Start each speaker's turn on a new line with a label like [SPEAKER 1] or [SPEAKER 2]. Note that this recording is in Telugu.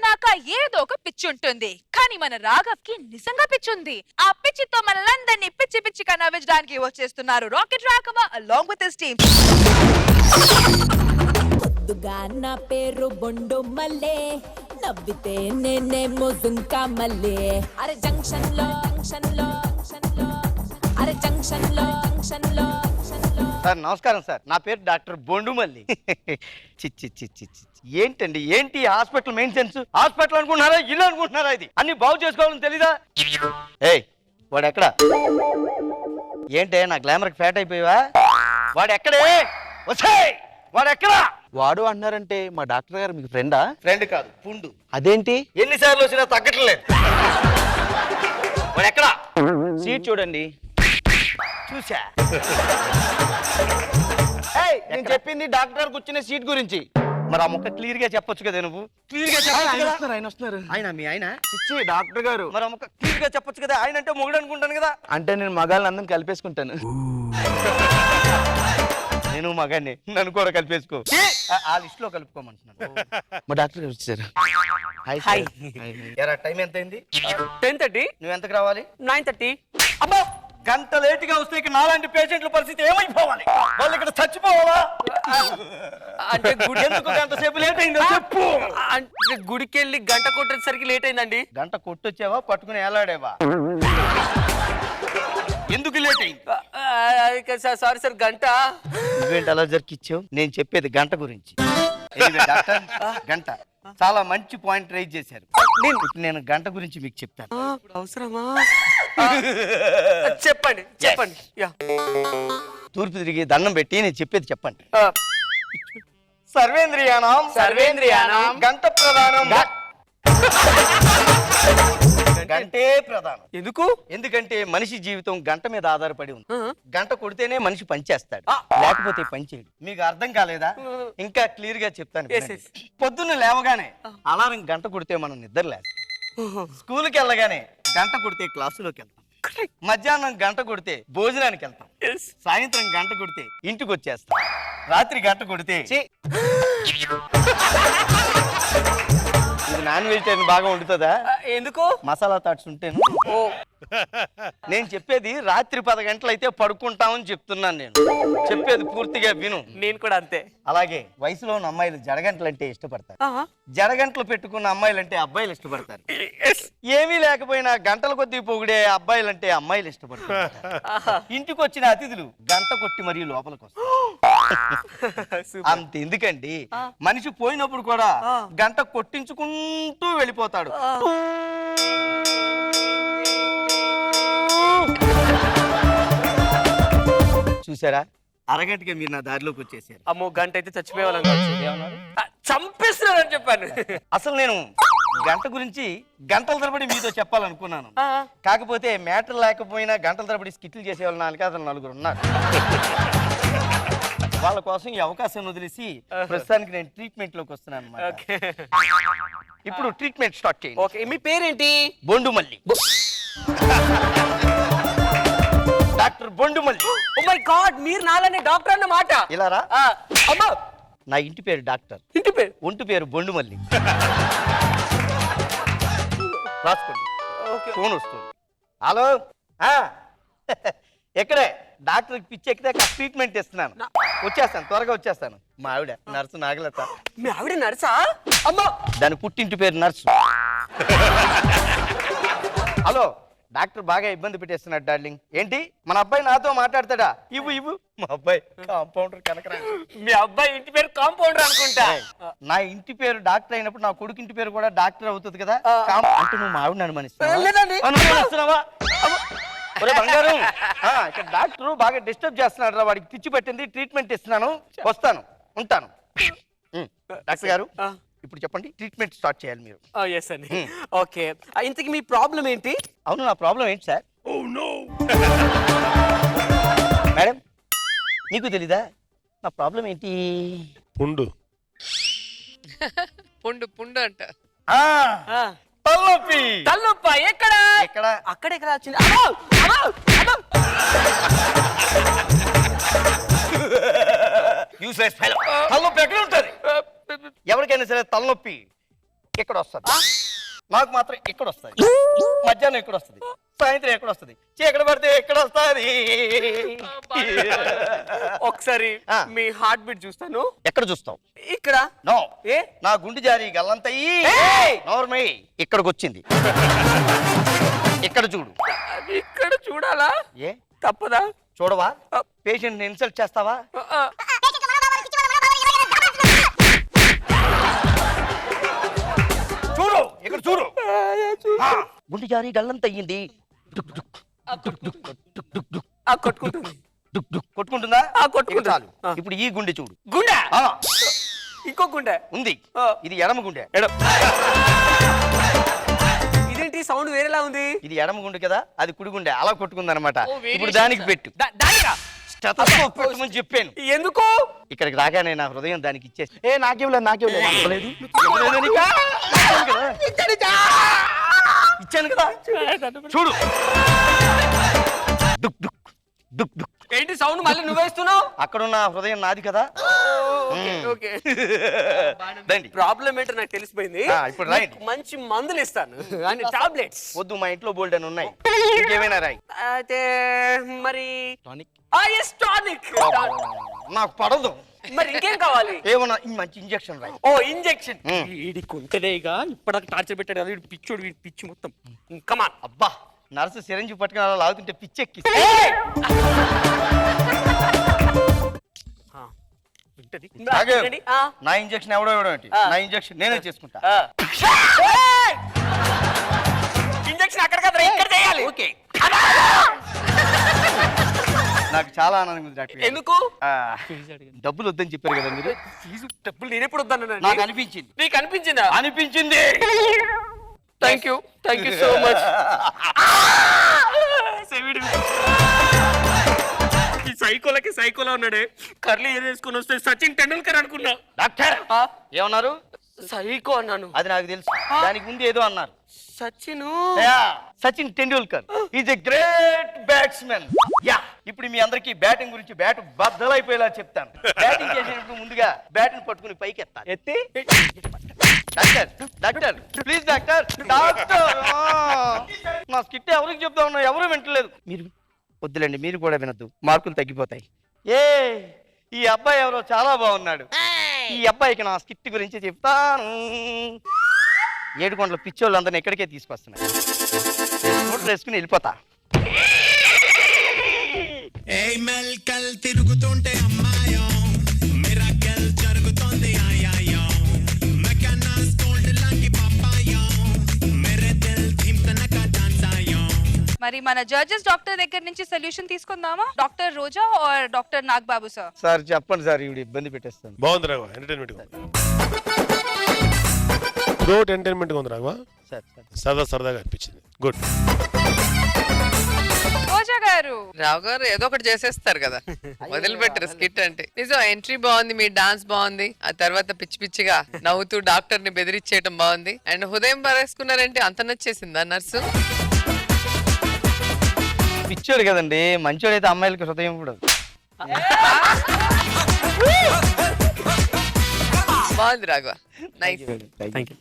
[SPEAKER 1] అన్నాక ఏదో ఒక పిచ్చి ఉంటుంది. కానీ మన రాఘవ్ కి నిజంగా పిచ్చి ఉంది. ఆ పిచ్చితో మనలందరినీ పిచ్చి పిచ్చిగా నవ్వించడానికి వచ్చేస్తున్నారు rocket Raghava along with his team.
[SPEAKER 2] పొద్దుగా నా పేరు బొండు మల్లే, నవ్వితే నేనేమో జుంకా మల్లే. అరే జంక్షన్ లో అరే జంక్షన్ లో
[SPEAKER 3] సార్ నమస్కారం సార్, నా పేరు డాక్టర్ బొండుమల్లి. చిచ్చి ఏంటండి, ఏంటి హాస్పిటల్ మెయింటెనెన్స్? హాస్పిటల్ అనుకుంటున్నారా, ఇల్లు అనుకుంటున్నారా? ఇది అన్ని బాగు చేసుకోవాలని తెలీదా? ఏయ్ వాడు ఎక్కడ? ఏంటే నా గ్లామర్ ఫ్యాట్ అయిపోయావా? వాడు ఎక్కడే? వచ్చేయ్, వాడు ఎక్కడ?
[SPEAKER 4] వాడు అన్నారంటే మా డాక్టర్ గారు మీకు ఫ్రెండా?
[SPEAKER 3] ఫ్రెండ్ కాదు, పుండు.
[SPEAKER 4] అదేంటి?
[SPEAKER 3] ఎన్నిసార్లు వచ్చినా తగ్గట్లేదు. వాడు ఎక్కడ?
[SPEAKER 4] సీట్ చూడండి.
[SPEAKER 3] చూసా.
[SPEAKER 4] నేను చెప్పింది డాక్టర్ గారు కూర్చునే సీట్ గురించి.
[SPEAKER 3] మరి ఆ ముక్క క్లియర్ గా చెప్పొచ్చు కదా, నువ్వు క్లియర్ గా చెప్పొచ్చు కదా.
[SPEAKER 4] ఆయన వస్తున్నారు.
[SPEAKER 3] ఆయన మీ ఆయన
[SPEAKER 4] చిచ్చి డాక్టర్ గారు.
[SPEAKER 3] మరి ఆ ముక్క క్లియర్ గా చెప్పొచ్చు కదా. ఆయన అంటే మొగుడు అనుకుంటాను కదా.
[SPEAKER 4] అంటే నేను మగాళ్ళని అందరిని కలిపేసుకుంటాను.
[SPEAKER 3] నేను మగాన్ని, నన్ను కూడా కలిపేసుకో. ఆ లిస్ట్ లో కలుపుకోమంటున్నాను.
[SPEAKER 4] మా డాక్టర్ గారు వచ్చారు.
[SPEAKER 3] హాయ్. ఎరా టైం ఎంత అయింది?
[SPEAKER 5] 10:30.
[SPEAKER 3] నువ్వు ఎంతకు రావాలి?
[SPEAKER 5] 9:30.
[SPEAKER 3] అమ్మా, గంట లేట్ గా వస్తే ఇక నాలాంటి పేషెంట్ల పరిస్థితి ఏమైపోవాలి? వాళ్ళు ఇక్కడ చచ్చిపోవాలా?
[SPEAKER 5] అంటే గుడి
[SPEAKER 3] ఎందుకు గంట సేపు లేట్ అయిందో చెప్పు.
[SPEAKER 5] అంటే గుడికి వెళ్ళి గంట కొట్టేసరికి లేట్ అయిందండి.
[SPEAKER 3] గంట కొట్టొచ్చావా, పట్టుకుని ఏలాడేవా? ఎందుకు లేట్ అయింది?
[SPEAKER 5] సారీ సార్, గంట.
[SPEAKER 3] నువ్వేంటి అలా జరికిచ్చావు? నేను చెప్పేది గంట గురించి. డాక్టర్, గంట చాలా మంచి పాయింట్ రైజ్ చేశారు. నేను గంట గురించి మీకు చెప్తాను.
[SPEAKER 5] అవసరమా? చెప్పండి చెప్పండి.
[SPEAKER 3] తూర్పు తిరిగి దండం పెట్టి నేను చెప్పేది చెప్పండి. సర్వేంద్రియాణం గంట ప్రధానం. గంటే ప్రధానం. ఎందుకంటే మనిషి జీవితం గంట మీద ఆధారపడి ఉంది. గంట కొడితేనే మనిషి పనిచేస్తాడు, లేకపోతే పని చేయడు. మీకు అర్థం కాలేదా? ఇంకా క్లియర్ గా చెప్తాను. పొద్దున్న లేవగానే అలారం గంట కొడితే మనం నిద్ర లేస్తాం. స్కూల్కి వెళ్ళగానే గంట కొడితే క్లాసులోకి వెళ్తాం. మధ్యాహ్నం గంట కొడితే భోజనానికి వెళ్తాం. సాయంత్రం గంట కొడితే ఇంటికి వచ్చేస్తాం. రాత్రి గంట కొడితే ఇది నాన్ వెజిటేరియన్ బాగా వండుతుందా?
[SPEAKER 5] ఎందుకు?
[SPEAKER 3] మసాలా థాట్స్ ఉంటేను. నేను చెప్పేది రాత్రి 10 గంటలు అయితే పడుకుంటామని చెప్తున్నాను. నేను చెప్పేది పూర్తిగా విను.
[SPEAKER 5] నేను కూడా అంతే.
[SPEAKER 3] అలాగే వయసులో ఉన్న అమ్మాయిలు జడగంటలు అంటే ఇష్టపడతారు. జడగంటలు పెట్టుకున్న అమ్మాయిలు అంటే అబ్బాయిలు ఇష్టపడతారు. ఏమీ లేకపోయినా గంటల కొద్దీ పొగిడే అబ్బాయిలు అంటే అమ్మాయిలు ఇష్టపడతారు. ఇంటికి వచ్చిన అతిథులు గంట కొట్టి మరీ లోపలికి వస్తారు. అంత ఎందుకండి, మనిషి పోయినప్పుడు కూడా గంట కొట్టించుకుంటూ వెళ్ళిపోతాడు. చూసారా, అరగంటగా మీరు నా దారిలోకి వచ్చేసారు.
[SPEAKER 5] అమ్మో, గంట అయితే చచ్చిపోయేవాళ్ళం. చంపేస్తున్నారని చెప్పాను.
[SPEAKER 3] అసలు నేను గంట గురించి గంటల తరబడి మీతో చెప్పాలనుకున్నాను. కాకపోతే మ్యాటర్ లేకపోయినా గంటల తరబడి స్కిట్లు చేసేవాళ్ళు నాలుగు అసలు 4 ఉన్నారు. వాళ్ళ కోసం ఈ అవకాశం వదిలేసి ప్రస్తుతానికి నేను ట్రీట్మెంట్ లోకి వస్తున్నాను అన్నమాట. ఇప్పుడు ట్రీట్మెంట్ స్టార్ట్ చేయండి.
[SPEAKER 5] ఓకే, మీ పేరేంటి?
[SPEAKER 3] బొండుమల్లి. డాక్టర్ బొండుమల్లి.
[SPEAKER 5] ఓ మై గాడ్, మీరు నాలనే డాక్టర్ అన్నమాట.
[SPEAKER 3] ఇలా రా.
[SPEAKER 5] అమ్మా,
[SPEAKER 3] నా ఇంటి పేరు డాక్టర్,
[SPEAKER 5] ఇంటి పేరు?
[SPEAKER 3] ఒంటి పేరు బొండుమల్లి. రాసుకోండి. ఫోన్ వస్తుంది. హలో, ఎక్కడే? డాక్టర్కి పిచ్చి ఎక్కితే ట్రీట్మెంట్ ఇస్తున్నాను. వచ్చేస్తాను, త్వరగా వచ్చేస్తాను. మా ఆవిడ నర్సు నాగలత.
[SPEAKER 5] మీ ఆవిడ నర్సా? అమ్మా,
[SPEAKER 3] దాని పుట్టింటి పేరు నర్సు. హలో, డాక్టర్ బాగా ఇబ్బంది పెట్టేస్తున్నాడు డార్లింగ్. ఏంటి, మన అబ్బాయి నాతో మాట్లాడతాడా? ఇవ్వు. మా అబ్బాయి కాంపౌండర్ కనకరా.
[SPEAKER 5] మీ అబ్బాయి ఇంటి పేరు కాంపౌండర్ అనుకుంటా.
[SPEAKER 3] నా ఇంటి పేరు డాక్టర్ అయినప్పుడు నా కొడుకు ఇంటి పేరు కూడా డాక్టర్ అవుతుంది కదా. అంటే నువ్వు మా ఆవిడ అనుమానిస్తున్నావా? బంగారం, ఇక్కడ డాక్టర్ బాగా డిస్టర్బ్ చేస్తున్నాడు రా. వాడికి పిచ్చి పెట్టింది, ట్రీట్మెంట్ ఇస్తున్నాను. వస్తాను, ఉంటాను. డాక్టర్ గారు, ఇప్పుడు చెప్పండి, ట్రీట్మెంట్ స్టార్ట్ చేయాలి మీరు.
[SPEAKER 5] ఎస్ అండి. ఓకే, ఇంతకీ మీ ప్రాబ్లం ఏంటి?
[SPEAKER 3] అవును, నా ప్రాబ్లం ఏంటి సార్? మేడం, నీకు తెలీదా నా ప్రాబ్లం ఏంటి?
[SPEAKER 6] పుండు.
[SPEAKER 1] పుండు అంట.
[SPEAKER 3] తలనొప్పి.
[SPEAKER 5] తలనొప్పి ఎక్కడ? అక్కడ ఎక్కడ వచ్చింది?
[SPEAKER 3] తలనొప్పి ఎక్కడ ఉంటుంది? ఎవరికైనా సరే తలనొప్పి ఇక్కడ వస్తుంది, నాకు మాత్రం ఇక్కడ వస్తుంది, మధ్యాహ్నం ఇక్కడ వస్తుంది, సాయంత్రం ఎక్కడ వస్తుంది, చీకటి పడితే ఎక్కడ వస్తుంది.
[SPEAKER 5] ఒకసారి
[SPEAKER 3] ఆ.
[SPEAKER 5] మీ హార్ట్ బీట్ చూస్తాను.
[SPEAKER 3] ఎక్కడ చూస్తావు?
[SPEAKER 5] ఇక్కడ
[SPEAKER 3] నో,
[SPEAKER 5] ఏ
[SPEAKER 3] నా గుండె జారి గల్లంతయ్యి
[SPEAKER 5] ఏయ్!
[SPEAKER 3] నోర్మై ఇక్కడికి వచ్చింది. ఇక్కడ చూడు.
[SPEAKER 5] ఇక్కడ చూడాలా?
[SPEAKER 3] ఏ
[SPEAKER 5] తప్పదా?
[SPEAKER 3] చూడవా?
[SPEAKER 5] ఆ.
[SPEAKER 3] పేషెంట్ ఇన్సల్ట్ చేస్తావా?
[SPEAKER 5] ఆ, ఆ.
[SPEAKER 3] చూడు, ఇక్కడ చూడు. ఆ, గుండె జారి గల్లంతయ్యింది. డుక్ డుక్
[SPEAKER 5] ఆ,
[SPEAKER 3] డుక్ డుక్ డుక్ డుక్
[SPEAKER 5] ఆ, కొట్టుకుంటుంది.
[SPEAKER 3] డుక్ డుక్ కొట్టుకుంటుందా?
[SPEAKER 5] ఆ, కొట్టుకుంటుంది.
[SPEAKER 3] ఇక చాలు.
[SPEAKER 5] ఆ.
[SPEAKER 3] ఇప్పుడు ఈ గుండె చూడు.
[SPEAKER 5] గుండె
[SPEAKER 3] ఆ,
[SPEAKER 5] ఇంకో గుండె
[SPEAKER 3] ఉంది.
[SPEAKER 5] ఆ.
[SPEAKER 3] ఇది ఎడమ గుండె.
[SPEAKER 5] ఇదేంటి సౌండ్ వేరేలా ఉంది?
[SPEAKER 3] ఇది ఎడమ గుండె కదా, అది కుడి గుండె. అలా కొట్టుకుంది అనమాట.
[SPEAKER 5] ఓ, variations.
[SPEAKER 3] ఇప్పుడు దానికి పెట్టు.
[SPEAKER 5] దానికా?
[SPEAKER 3] స్టెతస్కోప్ పెట్టమని చెప్పాను.
[SPEAKER 5] ఎందుకు?
[SPEAKER 3] ఇక్కడికి రాగానే నా హృదయం దానికి ఇచ్చేసి
[SPEAKER 4] ఏ నాకేం నాకేం
[SPEAKER 3] ఇచ్చాను కదా, చూడు. డుక్ డుక్ డుక్ డుక్.
[SPEAKER 5] ఏంటి సౌండ్ మళ్ళీ నువ్వేస్తున్నావు?
[SPEAKER 3] అక్కడున్న హృదయం నాది కదా.
[SPEAKER 5] ఓకే
[SPEAKER 3] రండి.
[SPEAKER 5] ప్రాబ్లం ఏంటో నాకు తెలిసిపోయింది.
[SPEAKER 3] ఆ, ఇప్పుడు రాయండి.
[SPEAKER 5] మీకు మంచి మందులు ఇస్తాను అని టాబ్లెట్స్.
[SPEAKER 3] వద్దు, మా ఇంట్లో బోల్డ్ అని ఉన్నాయి. ఇంకేమైనా రాయి.
[SPEAKER 5] అయితే మరి
[SPEAKER 3] టానిక్
[SPEAKER 5] టానిక్
[SPEAKER 3] నాకు పడదు.
[SPEAKER 5] మరి ఇంకేం కావాలి?
[SPEAKER 3] ఏమన్నా మంచి ఇంజెక్షన్ రాయి.
[SPEAKER 5] ఓ ఇంజెక్షన్.
[SPEAKER 3] మ్.
[SPEAKER 5] వీడి కొంటేనేగా ఇప్పటిదాకా టార్చర్ పెట్టాడు కదా, వీడు పిచ్చోడు, వీడి పిచ్చి మొత్తం. కమాన్.
[SPEAKER 3] అబ్బా, నర్సు సిరంజి పట్టుకుని అలా లాగుతుంటే పిచ్చెక్కి. ఆగు. నా ఇంజెక్షన్ ఎవడో ఏంటి?
[SPEAKER 5] ఆ.
[SPEAKER 3] నా ఇంజెక్షన్ నేనే చేసుకుంటా.
[SPEAKER 5] ఇంజెక్షన్ అక్కడ కదా, ఇక్కడ చేయాలి.
[SPEAKER 3] ఓకే. నాకు చాలా ఆనందంగా ఉంది డాక్టర్ గారు.
[SPEAKER 5] ఎందుకు?
[SPEAKER 3] ఆ, డబ్బులు వద్దని చెప్పారు కదా మీరు.
[SPEAKER 5] ఫీజు డబ్బులు నేను ఎప్పుడు వద్దాను?
[SPEAKER 3] నాకు అనిపించింది.
[SPEAKER 5] నీకు అనిపించిందా?
[SPEAKER 3] అనిపించింది.
[SPEAKER 5] Thank you so much. ఈ సైకోలకి సైకోలా ఉన్నాడే, కర్లీ ఏం వేసుకొని వస్తే సచిన్ టెండూల్కర్ అనుకున్నా.
[SPEAKER 3] డాక్టర్
[SPEAKER 5] ఆ?
[SPEAKER 3] ఏమన్నారు?
[SPEAKER 5] సైకో అన్నాను.
[SPEAKER 3] అది నాకు తెలుసు. దానికి ముందు ఏదో అన్నారు.
[SPEAKER 5] Sachin
[SPEAKER 3] Sachin Tendulkar is a great batsmen. Yeah, ఇప్పుడు మీ అందరికి బ్యాటింగ్ గురించి బ్యాట్ బద్దలైపోయేలా చెప్తాను. బ్యాటింగ్ చేసేటప్పుడు ముందుగా బ్యాట్ ని పట్టుకుని పైకి ఎత్తాలి.
[SPEAKER 5] ఎత్తి
[SPEAKER 3] doctor doctor please doctor doctor నా స్కిట్ ఎవరికి చెప్తా ఉన్నా, ఎవరు వింటలేదు. మీరు వద్దులేండి, మీరు కూడా వినద్దు, మార్కులు తగ్గిపోతాయి. ఏ ఈ అబ్బాయి ఎవరో చాలా బాగున్నాడు. ఈ అబ్బాయికి నా స్కిట్ గురించి చెప్తాను. ఏడుకొండల పిచ్చోళ్ళందరినీ ఎక్కడికే తీసుకొస్తున్నాయి. స్కూటర్ వేసుకుని వెళ్ళిపోతా.
[SPEAKER 6] మెల్కల్ తిరుగుతుంటే అమ్మాయో మిరాకిల్ జరుగుతోంది ఆయాయో మెకానాస్ గోల్డ్ లాంటి పాపాయో మేరే దిల్ ధిమ్తనక డాన్స్ ఆయో.
[SPEAKER 1] మరి మన జడ్జెస్ డాక్టర్ దగ్గర నుంచి సొల్యూషన్ తీసుకుందామా? Doctor Roja or doctor Nagababu sir?
[SPEAKER 3] Sir చెప్పండి సార్, ఇవి ఇబ్బంది పెట్టేస్తాను.
[SPEAKER 7] బాగుంది రాఘవ, ఎంటర్టైన్మెంట్ త్రూఅవుట్ ఎంటర్టైన్మెంట్ ఉంది రాఘవ.
[SPEAKER 3] సార్ సార్
[SPEAKER 7] సరదాగా అనిపించింది. గుడ్.
[SPEAKER 1] రోజా గారు,
[SPEAKER 8] రావు గారు ఏదో ఒకటి చేసేస్తారు కదా, వదిలిపెట్టరు స్కిట్ అంటే. నిజం, ఎంట్రీ బాగుంది, మీ డాన్స్ బాగుంది, ఆ తర్వాత పిచ్చి పిచ్చిగా నవ్వుతూ డాక్టర్ ని బెదిరించేయటం బాగుంది. అండ్ హృదయం పారేసుకున్నారంటే అంత నచ్చేసిందా నర్సు?
[SPEAKER 3] పిచ్చోడు కదండి, మంచోడు అయితే అమ్మాయిలకి హృదయం కూడా.
[SPEAKER 8] బాగుంది రాఘవ, నైస్.
[SPEAKER 3] Thank you.